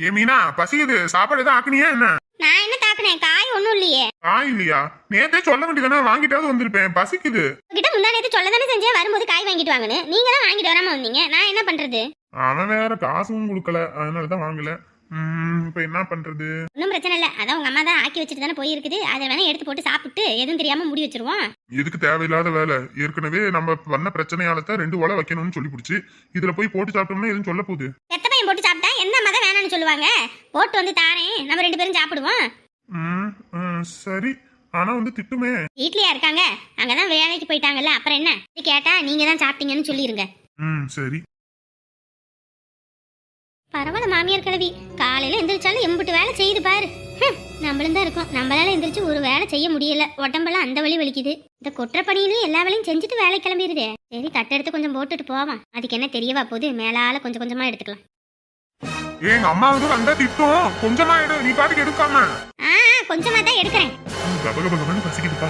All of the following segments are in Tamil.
ஏ மீனா, பசிக்குது. சாப்பாடு எதுவும் ஆக்குனியா என்ன? நான் என்ன தாக்குனேன்? காய் ஒண்ணும் இல்லையே. காய் இல்லையா? நேத்தே சொல்ல வேண்டியதானே, வாங்கிட்டாவது வந்திருப்பேன். பசிக்குது. உங்ககிட்ட முந்தா நேத்து சொல்ல தானே செஞ்சேன் வரும்போது காய் வாங்கிட்டு வாங்கன்னு. நீங்க தான் வாங்கிட்டு வராம வந்தீங்க. நான் என்ன பண்றது? அவன் வேற காசும் கொடுக்கல, அதனாலதான் வாங்கல. இப்ப என்ன பண்றது? ஒன்றும் பிரச்சனை இல்லை. அதான் உங்க அம்மா தான் ஆக்கி வச்சுட்டு தானே போயிருக்குது. அதை வேணா எடுத்து போட்டு சாப்பிட்டு எதுவும் தெரியாம முடி வச்சிருவோம். எதுக்கு தேவையில்லாத வேலை? ஏற்கனவே நம்ம பண்ண பிரச்சனையால தான் 2 ஓலை வைக்கணும்னு சொல்லி பிடிச்சி இதுல போய் போட்டு சாப்பிட்டோம்னா எதுவும் சொல்ல போகுது? எத்த பையன் போட்டு சாப்பிட்டா எந்த அம்மா தான் வேணாம்னு சொல்லுவாங்க? போட்டு வந்து தாரேன், நம்ம 2 பேரும் சாப்பிடுவோம். சரி. ஆனா திட்டுமே. வீட்லயா இருக்காங்க? அங்கதான் வேலைக்கு போயிட்டாங்கல்ல, அப்புறம் என்ன? கேட்டா நீங்க தான் சாப்பிட்டீங்கன்னு சொல்லிருங்க. சரி. பரவாயில்ல மாமியார் கிழவி, காலையில எந்திரிச்சாலும் எம்பிட்டு வேலை செய்து பாரு. நம்மளும் தான் இருக்கோம், நம்மளால எந்திரிச்சு ஒரு வேலை செய்ய முடியல. உடம்பெல்லாம் அந்த வலி வலிக்குது. இந்த கொற்ற பணியிலும் எல்லா வேலையும் செஞ்சுட்டு வேலை கிளம்பிடுதே. சரி, தட்டெடுத்து கொஞ்சம் போட்டுட்டு போவான். அதுக்கு என்ன தெரியவா போகுது? மேலால கொஞ்சம் கொஞ்சமா எடுத்துக்கலாம். எங்க அம்மா வந்தா திட்டம். கொஞ்சமா எடு, நீ பாட்டுக்கு எடுக்காம. கொஞ்சமா தான் எடுக்கிறேன். பசிக்குதுப்பா.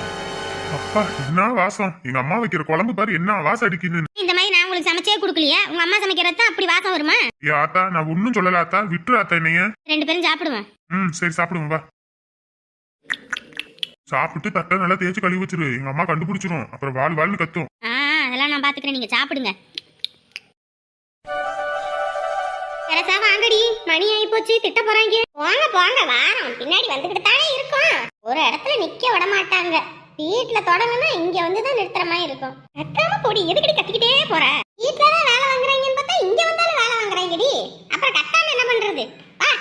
அப்பா, என்ன வாசம்! எங்க அம்மா வைக்கிற குழம்பு பாரு, என்ன வாசம் அடிக்குது. இந்த மாதிரி நான் உங்களுக்கு சமைச்சே கொடுக்கலையா? உங்க அம்மா சமைக்கிறது தான் அப்படி வாசம் வருமா? ஏ ஆத்தா, நான் ஒன்னும் சொல்லல ஆத்தா, விட்டுரு ஆத்தா என்னைய. 2 பேரும் சாப்பிடுவேன். சரி, சாப்பிடுவோம் வா. சாப்பிட்டு தட்டை நல்லா தேய்ச்சி கழுவி வச்சிரு. எங்க அம்மா கண்டுபிடிச்சிரும், அப்புறம் வாழ்னு கத்தும். அதெல்லாம் நான் பாத்துக்கிறேன், நீங்க சாப்பிடுங்க. வாங்கடி, மணி ஆகி போச்சு, திட்ட போறாங்க. போங்க வாரம் பின்னாடி வந்துகிட்டு தானே இருக்கும். ஒரு இடத்துல நிக்க விட மாட்டாங்க. வீட்டுல தொடங்குனா இங்க வந்துதான் நிறுத்துற மாதிரி இருக்கும். கட்டாம போடி, எதுக்கடி கத்திக்கிட்டே போற? வீட்டுலதான் வேலை வாங்குறாங்கன்னு பார்த்தா இங்க வந்தாலும் வேலை வாங்குறாங்கடி. அப்புறம் கட்டாம என்ன பண்றது? வா.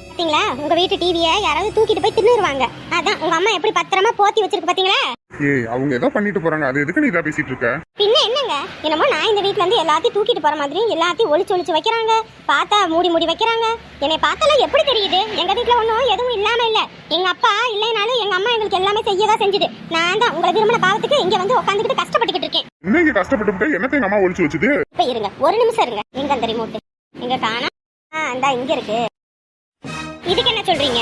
பாத்தீங்களா, உங்க வீட்டு டிவியை யாராவது தூக்கிட்டு போய் தின்னுருவாங்க. அதான் உங்க அம்மா எப்படி பத்திரமா போத்தி வச்சிருக்கு பாத்தீங்களா? ஏய், அவங்க ஏதோ பண்ணிட்டு போறாங்க, அது எதுக்கு நீ இதா பேசிட்டு இருக்க? பின்ன என்னங்க, என்னமோ நான் இந்த வீட்ல இருந்து எல்லாத்தையும் தூக்கிட்டு போற மாதிரி எல்லாத்தையும் ஒளிச்சு வைக்கிறாங்க. பார்த்தா மூடி வைக்கிறாங்க. என்னை பார்த்தாலும் எப்படி தெரியுது? எங்க வீட்ல ஒன்றும் எதுவும் இல்லாம இல்ல. எங்க அப்பா இல்லைனாலும் எங்க அம்மா எங்களுக்கு எல்லாமே செய்யதான் செஞ்சுது. நான் தான் உங்களை விரும்பின பாவத்துக்கு இங்க வந்து உட்காந்துக்கிட்டு கஷ்டப்பட்டுக்கிட்டு இருக்கேன். இன்னைக்கு கஷ்டப்பட்டு என்னத்தை எங்க அம்மா ஒளிச்சு வச்சுது? இப்ப இருங்க, ஒரு நிமிஷம் இருங்க. எங்க அந்த ரிமோட் எங்க காணா? இந்தா இங்க இருக்கு. இதுக்கு என்ன சொல்றீங்க?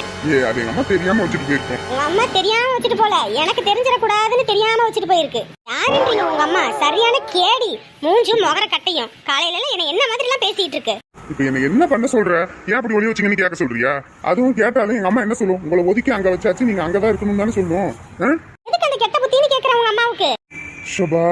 அது எங்க அம்மா தெரியாம வச்சுட்டு போயிருக்கோம். உங்க அம்மா தெரியாம வச்சுட்டு போல, எனக்கு தெரிஞ்சிட கூடாதுன்னு தெரியாம வச்சுட்டு போயிருக்கு. யாருன்றீங்க உங்க அம்மா? சரியான கேடி, மூஞ்சும் முகர கட்டையும். காலையில என்ன மாதிரி எல்லாம் பேசிட்டு இருக்கு. இப்ப என்ன பண்ண சொல்ற? ஏன் அப்படி ஒளி வச்சுங்கன்னு கேட்க சொல்றியா? அதுவும் கேட்டாலும் எங்க அம்மா என்ன சொல்லும்? உங்களை ஒதுக்கி அங்க வச்சாச்சு, நீங்க அங்கதான் இருக்கணும் தானே சொல்லுவோம். எதுக்கு அந்த கெட்ட புத்தின்னு கேக்குற உங்க அம்மாவுக்கு? ஷபா,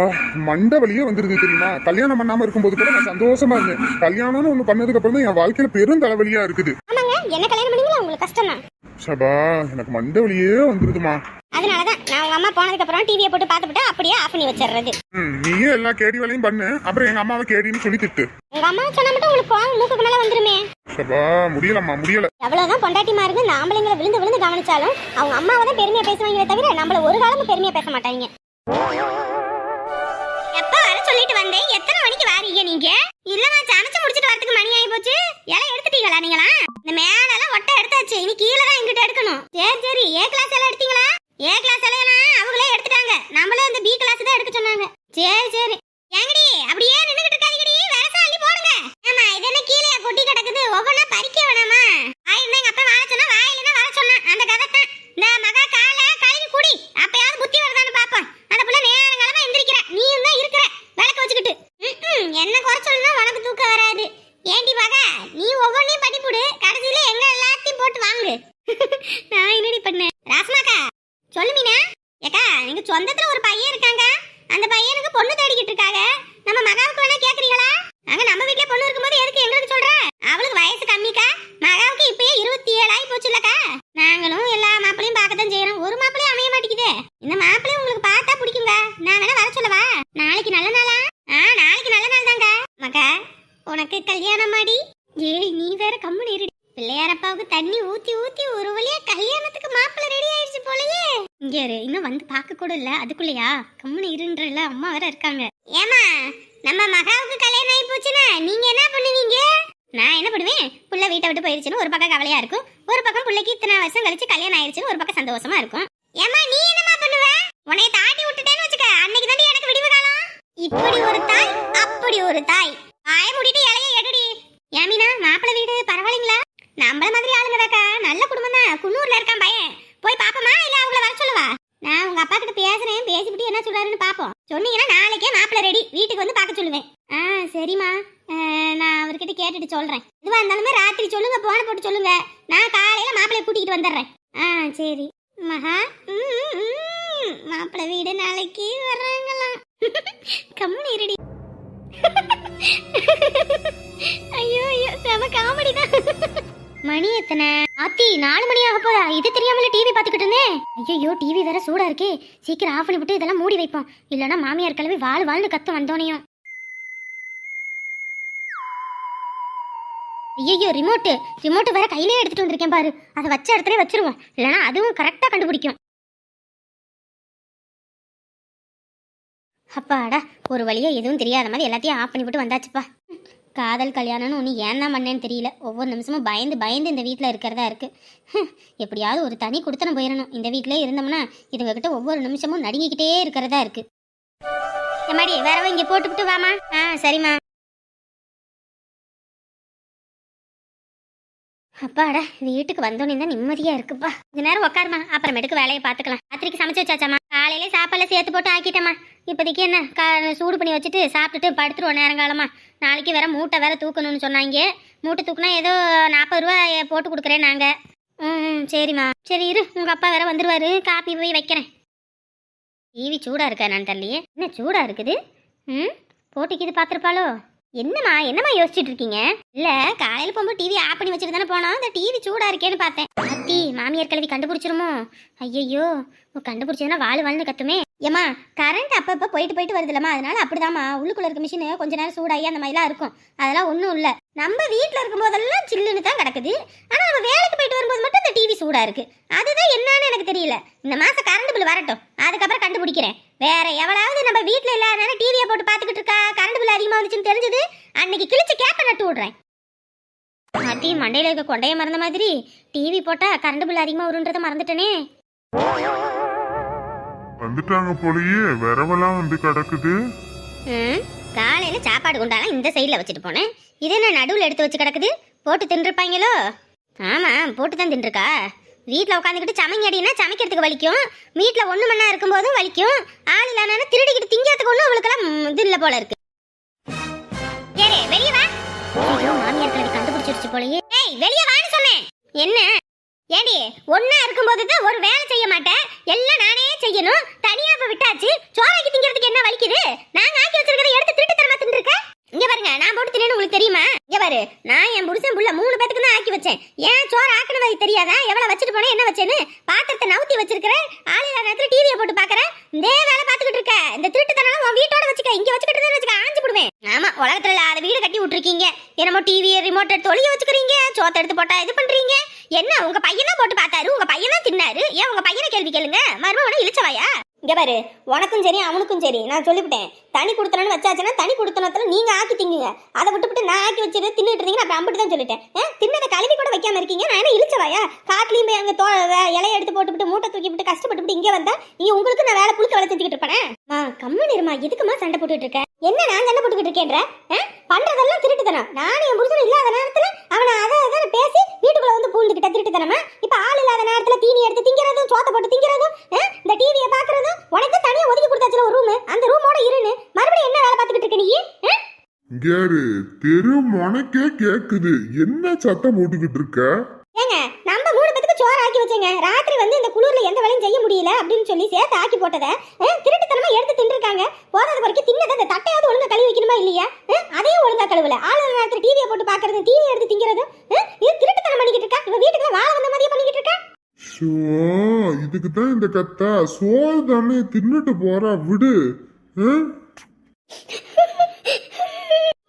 மண்ட வழியே வந்துருது தெரியுமா? கல்யாணம் பண்ணாம இருக்கும்போது கூட நான் சந்தோஷமா இருந்தேன். கல்யாணம்னு ஒண்ணு பண்ணதுக்கு அப்புறம் தான் என் வாழ்க்கையில பெரும் தலைவலியா இருக்குது. ஆமாங்க, என்ன கல்யாணம் பண்ணீங்களா? உங்களுக்கு கஷ்டம் தான். ஷபா, எனக்கு மண்ட வழியே வந்துருதுமா. அதனாலதான் நான் உங்க அம்மா போனதுக்கு அப்புறம் டிவியை போட்டு பார்த்துட்டு அப்படியே ஆஃப் பண்ணி வச்சிடுறது. நீயே எல்லா கேடி வேலையும் பண்ணு, அப்புறம் எங்க அம்மாவை கேடின்னு சொல்லி திட்டு. உங்க அம்மா சொன்னா மட்டும் உங்களுக்கு கோவம் மூக்குக்கு மேல வந்துருமே. ஷபா, முடியலம்மா, முடியல. எவ்வளவுதான் பொண்டாட்டி மாருங்க இந்த ஆம்பளைங்களை விழுந்து கவனிச்சாலும் அவங்க அம்மாவை தான் பெருமையா பேசுவாங்களே தவிர நம்மள ஒரு காலமும் பெருமையா பேச மாட்டாங்க. எப்ப வர சொல்லிட்டு வந்தேன்? எத்தனை மணிக்கு வாரீங்க நீங்க? இல்லமா, சமைச்சு முடிச்சிட்டு வரதுக்கு மணி ஆகி போச்சு. எல்லாம் எடுத்துட்டீங்களா நீங்களா? இந்த மேலெல்லாம் ஒட்டை எடுத்தாச்சு, இனி கீழே தான் எங்கிட்ட எடுக்கணும். சரி, ஏ கிளாஸ் எல்லாம் எடுத்தீங்களா? ஏ கிளாஸ் எல்லாம் அவங்களே எடுத்துட்டாங்க. நம்மளும் இந்த பி கிளாஸ் தான் எடுக்க சொன்னாங்க. சரி ஏங்கடி அப்படியே நின்னுகிட்டு இருக்காதீங்கடி, வேலை அள்ளி போடுங்க. ஆமா, இது என்ன கீழே கொட்டி கிடக்குது? ஒவ்வொன்னா பறிக்க வேணாமா? ஆயிருந்தா எங்க அப்பா வாழ சொன்னா, வாயிலன்னா வர சொன்னா. அந்த கதை தான். இந்த மகா கால கழுவி குடி, அப்பயாவது புத்தி வருதான்னு பாப்போம். அந்த புள்ள நேரங்களமா எந்திரிக்கிற, நீயும் தான் இருக்கிற விளக்க வச்சுக்கிட்டு. என்ன குறை சொல்லணும், உனக்கு தூக்கம் வராது. ஏண்டி மகா, நீ ஒவ்வொன்னையும் படிப்புடு, கடைசியில எங்க எல்லாத்தையும் போட்டு வாங்கு. நான் என்னடி பண்ணேன்? ராசமாக்கா சொல்லு மீனா. ஏக்கா, நீங்க சொந்தத்துல ஒரு பையன் இருக்காங்க, அந்த பையனுக்கு பொண்ணு தேடிக்கிட்டு இருக்காங்க. நம்ம மகாவுக்கு வேணா கேக்குறீங்களா? அங்க நம்ம வீட்ல பொண்ணு இருக்கும்போது எதுக்கு எங்களுக்கு சொல்ற? அவளுக்கு வயசு கம்மிக்கா, மகாவுக்கு இப்பயே 27 ஆகி போச்சுல்லக்கா. நாங்களும் எல்லா மாப்பிளையும் பார்க்கத்தான் செய்யறோம், ஒரு மாப்பிளையும் அமைய மாட்டேங்குது. இந்த மாப்பிளையும் உங்களுக்கு பார்த்தா பிடிக்குங்க. நான் வேணா வர சொல்லவா? நாளைக்கு நல்ல நாளா? நாளைக்கு நல்ல நாள் தாங்க. மகா, உனக்கு கல்யாணம் ஆடி? ஏய், நீ வேற கம்முன்னு இருடி. பிள்ளையாரப்பாவுக்கு தண்ணி ஊத்தி ஒரு வழியா கல்யாணத்துக்கு மாப்பிள்ளை ரெடி ஆயிடுச்சு போலயே. இங்க இன்னும் வந்து பார்க்க கூட இல்ல, அதுக்குள்ளயா? கம்முன்னு இருன்றல, அம்மா வேற இருக்காங்க. ஏமா, நம்ம மகாவுக்கு கல்யாணம் ஆகி போச்சுன்னா நீங்க என்ன பண்ணுவீங்க? நான் என்ன பண்ணுவேன்? புள்ள வீட்டை விட்டு போயிருச்சுன்னு ஒரு பக்கம் கவலையா இருக்கும், ஒரு பக்கம் புள்ளைக்கு இத்தனை வருஷம் கழிச்சு கல்யாணம் ஆயிடுச்சுன்னு ஒரு பக்கம் சந்தோஷமா இருக்கும். ஏமா, நீ என்னமா பண்ணுவ? உன்னை தாட்டி விட்டுட்டேன்னு வச்சுக்க, அன்னைக்கு தாண்டி எனக்கு விடிவு காலம். இப்படி ஒரு தாய், அப்படி ஒரு தாய். ஆய முடிட்டு இலைய எடுடி. ஏமினா, மாப்பிள்ளை வீடு பரவாயில்லைங்களா? நம்மள மாதிரி ஆளுங்கதாக்கா, நல்ல குடும்பம் தான். குன்னூர்ல இருக்கான் பையன். போய் பாப்போமா, இல்ல அவங்கள வர சொல்லவா? நான் உங்க அப்பா கிட்ட பேசுறேன், பேசிவிட்டு என்ன சொல்றாருன்னு பாப்போம். சொன்னீங்கன்னா நாளைக்கே மாப்பிள்ளை ரெடி, வீட்டுக்கு வந்து பார்க்க சொல்லுவேன். சரிம்மா, நான் அவர்கிட்ட கேட்டுட்டு சொல்றேன். இதுவா இருந்தாலுமே ராத்திரி சொல்லுங்க, போன போட்டு சொல்லுங்க. நான் காலையில மாப்பிள்ளைய கூட்டிகிட்டு வந்துடுறேன். சரி மகா. மாப்பிள்ளை வீடு நாளைக்கு வர்றாங்களாம். கம்முனு இருடி. ஐயோ ஐயோ, செம காமெடி தான். மணி எத்தனை? ஆத்தி 4 மணி ஆக போதா? இது தெரியாமல டிவி பார்த்துக்கிட்டு இருந்தேன். ஐயோ, டிவி வேற சூடா இருக்கே. சீக்கிரம் ஆஃப் பண்ணி விட்டு இதெல்லாம் மூடி வைப்போம். இல்லைன்னா மாமியார் கிளம்பி வாழ் வாழ்னு கத்தும் வந்தோனையும். ஐயோ, ரிமோட் வேற கையிலே எடுத்துட்டு வந்திருக்கேன் பாரு. அதை வச்ச இடத்துல வச்சிருவோம், இல்லைன்னா அதுவும் கரெக்டா கண்டுபிடிக்கும். அப்பாடா, ஒரு வழியா எதுவும் தெரியாத மாதிரி எல்லாத்தையும் ஆஃப் பண்ணி விட்டு வந்தாச்சுப்பா. காதல் கல்யாணம்னு ஒன்று ஏன் தான் பண்ணேன்னு தெரியல. ஒவ்வொரு நிமிஷமும் பயந்து இந்த வீட்டில் இருக்கிறதா இருக்கு. எப்படியாவது ஒரு தனி கொடுத்தன போயிடணும். இந்த வீட்டிலே இருந்தோம்னா இதுங்ககிட்ட ஒவ்வொரு நிமிஷமும் நடுங்கிக்கிட்டே இருக்கிறதா இருக்கு. எம்மாடி, வேறவ இங்கே போட்டுக்கிட்டு வாமா. சரிம்மா. அப்பாடா, வீட்டுக்கு வந்தோன்னே தான் நிம்மதியா இருக்குப்பா. கொஞ்ச நேரம் உட்காருமா, அப்புறமேட்டுக்கு வேலையை பார்த்துக்கலாம். ராத்திரிக்கு சமைச்சு வச்சாச்சாமா? காலையிலே சாப்பாடுல சேர்த்து போட்டு ஆக்கிட்டேம்மா. இப்போதைக்கு என்ன சூடு பண்ணி வச்சுட்டு சாப்பிட்டுட்டு படுத்துருவோம் நேரங்காலமா. நாளைக்கு வேற மூட்டை வேற தூக்கணும்னு சொன்னாங்க. மூட்டை தூக்குனா ஏதோ 40 ரூபா போட்டு கொடுக்குறேன் நாங்கள். சரிம்மா. சரி இரு, உங்கள் அப்பா வேற வந்துடுவாரு. காப்பி போய் வைக்கிறேன். டிவி சூடாக இருக்கா நான் தள்ளியே? என்ன சூடாக இருக்குது? போட்டிக்கு இது பார்த்துருப்பாளோ? என்னம்மா யோசிச்சுட்டு இருக்கீங்க? இல்ல, காலையில போகும்போது டிவி ஆஃப் பண்ணி வச்சுட்டு தானே போனோம். அந்த டிவி சூடா இருக்கேன்னு பார்த்தேன். அத்தி, மாமியார் கிழவி கண்டுபிடிச்சிருமோ? ஐயோ, கண்டுபிடிச்சதுன்னா வாழ்னு கத்துமே. ஏமா, கரண்ட் அப்பப்போ போயிட்டு வருதுலம்மா, அதனால அப்படிதாம்மா. உள்ளுக்குள்ள இருக்க மிஷின் கொஞ்ச நேரம் சூடாகி அந்த மாதிரிலாம் இருக்கும். அதெல்லாம் ஒன்றும் இல்லை. நம்ம வீட்டில் இருக்கும்போதெல்லாம் சில்லுன்னு தான் கிடக்குது. ஆனால் நம்ம வேலைக்கு போயிட்டு வரும்போது மட்டும் இந்த டிவி சூடாக இருக்கு. அதுதான் என்னன்னு எனக்கு தெரியல. இந்த மாதம் கரண்ட் பில் வரட்டும், அதுக்கப்புறம் கண்டுபிடிக்கிறேன். வேற எவளாவது நம்ம வீட்டில் இல்லாதனால டிவியை போட்டு பார்த்துக்கிட்டு இருக்கா, கரண்ட் பில் அதிகமாக வந்துச்சுன்னு தெரிஞ்சது அன்னைக்கு கிழிச்சு கேப்பை நட்டு விடுறேன். அத்தி, மண்டையில் இருக்க கொண்டைய மறந்த மாதிரி டிவி போட்டால் கரண்ட் பில் அதிகமாக வருன்றதை மறந்துட்டேனே. வந்துட்டாங்க போலயே. வரவெல்லாம் வந்து கிடக்குது. காலையில சாப்பாடு கொண்டாலாம் இந்த சைடில் வச்சுட்டு போனேன். இது என்ன நடுவில் எடுத்து வச்சு கிடக்குது? போட்டு தின்றுப்பாங்களோ? ஆமாம், போட்டு தான் தின்றுருக்கா. வீட்டில் உட்காந்துக்கிட்டு சமைங்க அப்படின்னா சமைக்கிறதுக்கு வலிக்கும். வீட்டில் 1 மணி நேரம் இருக்கும்போதும் வலிக்கும். ஆள் இல்லாத திருடிக்கிட்டு திங்கிறதுக்கு ஒன்றும் அவளுக்கெல்லாம் இது இல்லை போல இருக்கு. சரி, வெளியே வா. ஐயோ, மாமியார் கிழவி கண்டுபிடிச்சிருச்சு போலயே. ஏய், வெளியே வான்னு சொன்னேன். என்ன ஏடி, ஒன்னா இருக்கும்போது தான் ஒரு வேலை செய்ய மாட்டேன், எல்லாம் நானே செய்யணும். தனியா இப்ப விட்டாச்சு. சோறாக்கி திங்கிறதுக்கு என்ன வலிக்குது? நாங்க ஆக்கி வச்சிருக்கதை எடுத்து திருட்டுத்தனமா தின்றுக்க. இங்க பாருங்க, நான் போட்டு தின்னு உங்களுக்கு தெரியுமா? இங்க பாரு, நான் என் புருஷன் புள்ள 3 பேத்துக்கு தான் ஆக்கி வச்சேன். ஏன் சோறு ஆக்கணும் தெரியாதா? எவ்வளவு வச்சுட்டு போனேன், என்ன வச்சேன்னு? பாத்திரத்தை நவுத்தி வச்சிருக்கிறேன். ஆளில்லா நேரத்துல டிவியை போட்டு பாக்குறேன். இதே வேலை பாத்துக்கிட்டு இருக்க. இந்த திருட்டுத்தனம் உன் வீட்டோட வச்சுக்க. இங்க வச்சுக்கிட்டு வச்சுக்க, ஆஞ்சு போடுவேன். ஆமா, உலகத்துல இல்லாத வீடு கட்டி விட்டுருக்கீங்க. என்னமோ டிவி ரிமோட் எடுத்து ஒளிய வச்சுக்கிறீங்க. சோத்தை எடுத்து போட்டா இது பண்றீங்க. என்ன, உங்க பையன் தான் போட்டு பார்த்தாரு, உங்க பையன் தான் தின்னாரு. ஏன் உங்க பையனை கேள்வி கேளுங்க. மருமகனை இழிச்சவாயா? இங்க பாரு, உனக்கும் சரி அவனுக்கும் சரி நான் சொல்லிவிட்டேன். தனி கொடுத்தனன்னு வச்சாச்சுன்னா தனி கொடுத்தனத்துல நீங்க ஆக்கி திங்குங்க. அதை விட்டுவிட்டு நான் ஆக்கி வச்சுட்டு தின்னுட்டு இருந்தீங்க. அப்படி அம்பிட்டு தான் சொல்லிட்டேன். தின்னதை கழுவி கூட வைக்காம இருக்கீங்க. நான் என்ன இழிச்சவாயா? காட்டுலயும் போய் அங்க இலையை எடுத்து போட்டுவிட்டு மூட்டை தூக்கிவிட்டு கஷ்டப்பட்டு இங்க வந்தா இங்க உங்களுக்கு நான் வேலை புழுக்க வேலை செஞ்சுக்கிட்டு இருப்பேன். கம்மன் இருமா, எதுக்குமா சண்டை போட்டுட்டு இருக்க? என்ன நான் சண்டை போட்டுக்கிட்டு இருக்கேன்ற? பண்றதெல்லாம் திருட்டுத்தனம். நானும் என் புருஷன் இல்லாத நேரத்துல அவனை அதை பேசி வீட்டுக்குள்ள வந்து பூந்துக்கிட்ட திருட்டுத்தனமா. இப்ப ஆள் இல்லாத நேரத்துல தீனி எடுத்து திங்கிறதும் சோத்தை போட்டு திங்கிறதும் இந்த டிவியை பாக்குறதும். உனக்கு தனியா ஒதுக்கி கொடுத்தாச்சுல ஒரு ரூம், அந்த ரூமோட இருன்னு மறுபடியும் என்ன வேலை பார்த்துக்கிட்டு இருக்க நீ? கேரு, தெரு மொனக்கே கேக்குது. என்ன சத்தம் போட்டுக்கிட்டு இருக்க? ஏங்க, நம்ம 3 பேத்துக்கு சோறு ஆக்கி வச்சேங்க. ராத்திரி வந்து இந்த குளிர்ல எந்த வேலையும் செய்ய முடியல அப்படின்னு சொல்லி சேர்த்து ஆக்கி போட்டதை திருட்டுத்தனமா எடுத்து தின்றுருக்காங்க. போதாத வரைக்கும் தின்னதை அந்த தட்டையாவது ஒழுங்கா கழுவி வைக்கணுமா இல்லையா? அதையும் ஒழுங்கா கழுவல. ஆளு நேரத்துல டிவியை போட்டு பாக்குறது, டிவி எடுத்து திங்கிறது, இது திருட்டுத்தனம் பண்ணிக்கிட்டு இருக்கா. இவ வீட்டுக்குள்ள வாழ வந்த மாதிரியே பண்ணிக்கிட்டு இருக்கா. இதுக்கு தான் இந்த கத்தா. சோறு தானே தின்னுட்டு போறா, விடு.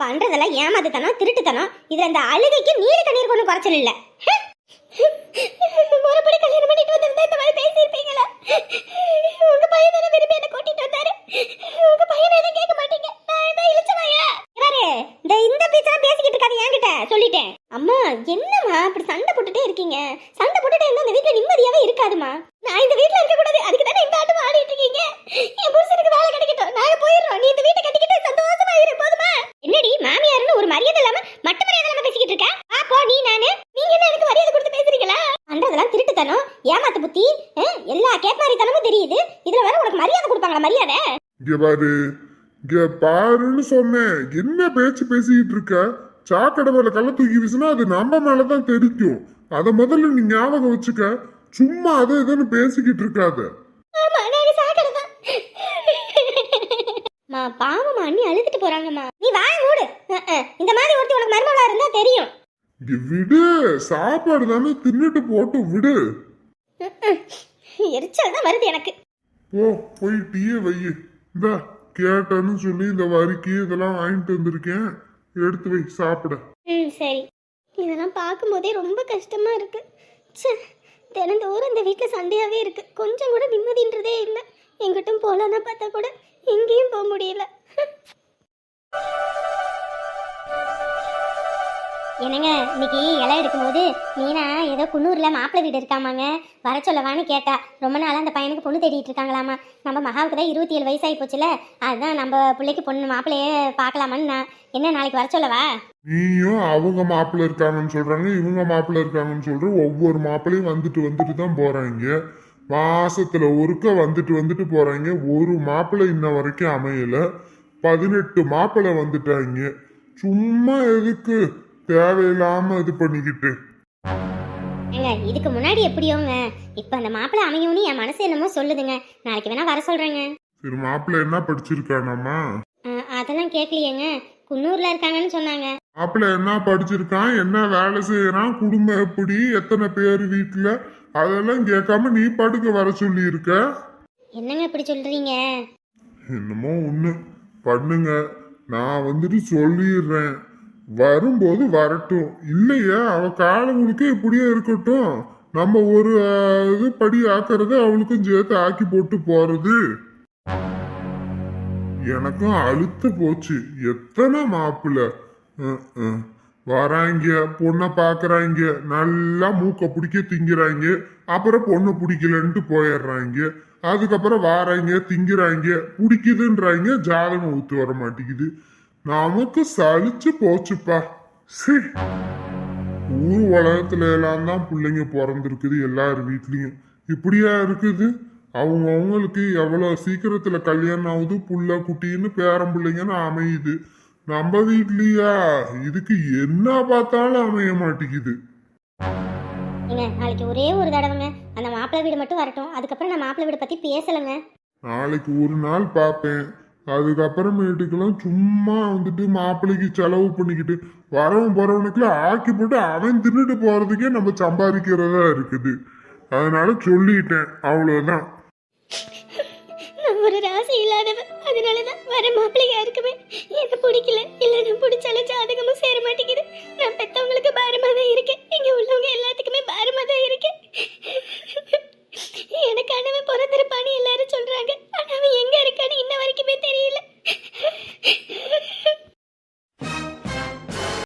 பண்றதெல்லாம் ஏமாத்துத்தனம், திருட்டுத்தனம். இதுல இந்த அழுகைக்கு நீர் கண்ணீர் கொண்டு குறைச்சல் இல்ல. மறுபடி கல்யாணம் பண்ணிட்டு வந்திருந்தா இந்த மாதிரி பேசியிருப்பீங்களா? உங்க பையன் தானே விரும்பி என்ன கூட்டிட்டு வந்தாரு. உங்க பையனை எதுவும் கேட்க மாட்டீங்க. நான் தான் இழிச்சவாயா? இவரு இந்த பீச்செல்லாம் பேசிக்கிட்டு இருக்காது என்கிட்ட சொல்லிட்டேன். அம்மா, என்னம்மா அப்படி சண்டை போட்டுட்டே இருக்கீங்க? சண்டை போட்டுட்டே இருந்தா இந்த வீட்டுல நிம்மதியாவே இருக்காதுமா. நான் இந்த வீட்டுல இருக்க கூடாது, அதுக்கு தானே இந்த ஆட்டம் ஆடிட்டு இருக்கீங்க. என் புருஷனுக்கு வேலை கிடைக்கட்டும், நாங்க போயிடுறோம். நீ இந்த வீட்டை கட்டிக்கிட்டு சந்தோஷமா இரு, போதுமா? என்னடி மாமியாருன்னு ஒரு மரியாதை இல்லாம மட்ட மரியாதை இல்லாம பேசிக்கிட்டு இருக்க? போ நீ. நானு நீங்க என்ன எனக்கு மரியாதை கொடுத்து பேசுறீங்களா? பண்றதெல்லாம் திருட்டுத்தனம், ஏமாத்து புத்தி, எல்லா கேட்மாரித்தனமும் தெரியுது. இதுல வேற உனக்கு மரியாதை கொடுப்பாங்களா? மரியாதை இங்க பாரு, இங்க பாருன்னு சொன்னேன். என்ன பேச்சு பேசிக்கிட்டு இருக்க? சாக்கடை மேல கள்ள தூக்கி வீசினா அது நம்ம மேலதான் தெரிக்கும். அத முதல்ல நீ ஞாபகம் வச்சுக்க. சும்மா அதை இதுன்னு பேசிக்கிட்டு இருக்காத. ஆமா நான் சாக்கடைதான். மா பாவமா அண்ணி அழுதுட்டு போறாங்கம்மா. நீ வாய் மூடு. இந்த மாதிரி ஒருத்தி உனக்கு மருமகளா இருந்தா தெரியும். இங்க விடு, சாப்பாடு தானே தின்னுட்டு போட்டு விடு. எரிச்சல் தான் வருது எனக்கு. போய் டீயை வை. இந்த கேட்டேன்னு சொல்லி இந்த வரிக்கு இதெல்லாம் வாங்கிட்டு வந்திருக்கேன், எடுத்து வை சாப்பிட. சரி. இதெல்லாம் பார்க்கும்போதே ரொம்ப கஷ்டமா இருக்கு. ச்சே, தினந்தோறும் இந்த வீட்டில் சண்டையாவே இருக்கு. கொஞ்சம் கூட நிம்மதின்றதே இல்லை. எங்கிட்டும் போகலான்னா பார்த்தா கூட எங்கேயும் போக முடியல. என்னங்க இன்னைக்கு இலை எடுக்கும்போது மீனா ஏதோ குன்னூர்ல மாப்பிள்ளை வீடு இருக்காமாங்க, வர சொல்லவான்னு கேட்டா. ரொம்ப நாளாக அந்த பையனுக்கு பொண்ணு தேடிட்டு இருக்காங்களாமா. நம்ம மகாவுக்கு தான் 27 வயசாகி போச்சுல, அதுதான் நம்ம பிள்ளைக்கு பொண்ணு மாப்பிள்ளையே பார்க்கலாமான்னு நான். என்ன நாளைக்கு வர சொல்லவா? நீயும் அவங்க மாப்பிள்ளை இருக்காங்கன்னு சொல்றாங்க, இவங்க மாப்பிள்ளை இருக்காங்கன்னு சொல்ற. ஒவ்வொரு மாப்பிள்ளையும் வந்துட்டு தான் போறாங்க. மாசத்துல ஒருக்க வந்துட்டு போறாங்க. ஒரு மாப்பிள்ளை இன்ன வரைக்கும் அமையல. 18 மாப்பிள்ளை வந்துட்டாங்க. சும்மா எதுக்கு தேவையில்லாம இது பண்ணிக்கிட்டு? ஏங்க இதுக்கு முன்னாடி எப்படியோங்க, இப்போ அந்த மாப்பிள்ளை அமையும்னு என் மனசு என்னமோ சொல்லுதுங்க. நாளைக்கு வேணா வர சொல்றேங்க. சரி, மாப்பிள்ளை என்ன படிச்சிருக்கானாமா? அதெல்லாம் கேட்கலையேங்க, குன்னூர்ல இருக்காங்கன்னு சொன்னாங்க. மாப்பிள்ளை என்ன படிச்சிருக்கான், என்ன வேலை செய்யறான், குடும்பம் எப்படி, எத்தனை பேர் வீட்டுல, அதெல்லாம் கேட்காம நீ படுக்க வர சொல்லி இருக்க. என்னங்க இப்படி சொல்றீங்க? என்னமோ ஒண்ணு பண்ணுங்க. நான் சொல்லிடுறேன். வரும்போது வரட்டும். இல்லையா அவ காலங்களுக்கு இப்படியே இருக்கட்டும். நம்ம ஒரு இது படி ஆக்குறது அவளுக்கும் சேர்த்து ஆக்கி போட்டு போறது. எனக்கும் அழுத்து போச்சு. எத்தனை மாப்பிள்ள வராங்க, பொண்ணை பாக்குறாங்க, நல்லா மூக்க பிடிக்க திங்கிறாங்க, அப்புறம் பொண்ணை பிடிக்கலன்ட்டு போயிடுறாங்க. அதுக்கப்புறம் வாராங்க, திங்கிறாங்க, பிடிக்குதுன்றாங்க, ஜாதகம் ஊத்து வர மாட்டேங்குது. நமக்கு சலிச்சு போச்சுப்பா. சரி, ஊர் உலகத்துல எல்லாம் தான் பிள்ளைங்க பிறந்திருக்குது. எல்லார் வீட்லயும் இப்படியா இருக்குது? அவங்களுக்கு எவ்வளவு சீக்கிரத்துல கல்யாணம் ஆகுது, புள்ள குட்டின்னு பேரம் பிள்ளைங்கன்னு அமையுது. நம்ம வீட்லயா இதுக்கு என்ன பார்த்தாலும் அமைய மாட்டேங்குது. ஏங்க நாளைக்கு ஒரே ஒரு தடவைங்க அந்த மாப்பிள்ளை வீடு மட்டும் வரட்டும். அதுக்கப்புறம் நான் மாப்பிள்ளை வீடு பத்தி பேசலைங்க. நாளைக்கு ஒரு நாள் பார்ப்பேன். அதுக்கப்புறமேட்டுக்கெல்லாம் சும்மா மாப்பிள்ளைக்கு செலவு பண்ணிக்கிட்டு வரவன் போறவனுக்குலாம் ஆக்கி போட்டு அவன் தின்னுட்டு போறதுக்கே நம்ம சம்பாதிக்கிறதா இருக்குது. அதனால சொல்லிட்டேன், அவ்வளவுதான். நான் ஒரு ராசி இல்லாதவ, அதனாலதான் வர மாப்பிள்ளையா இருக்குமே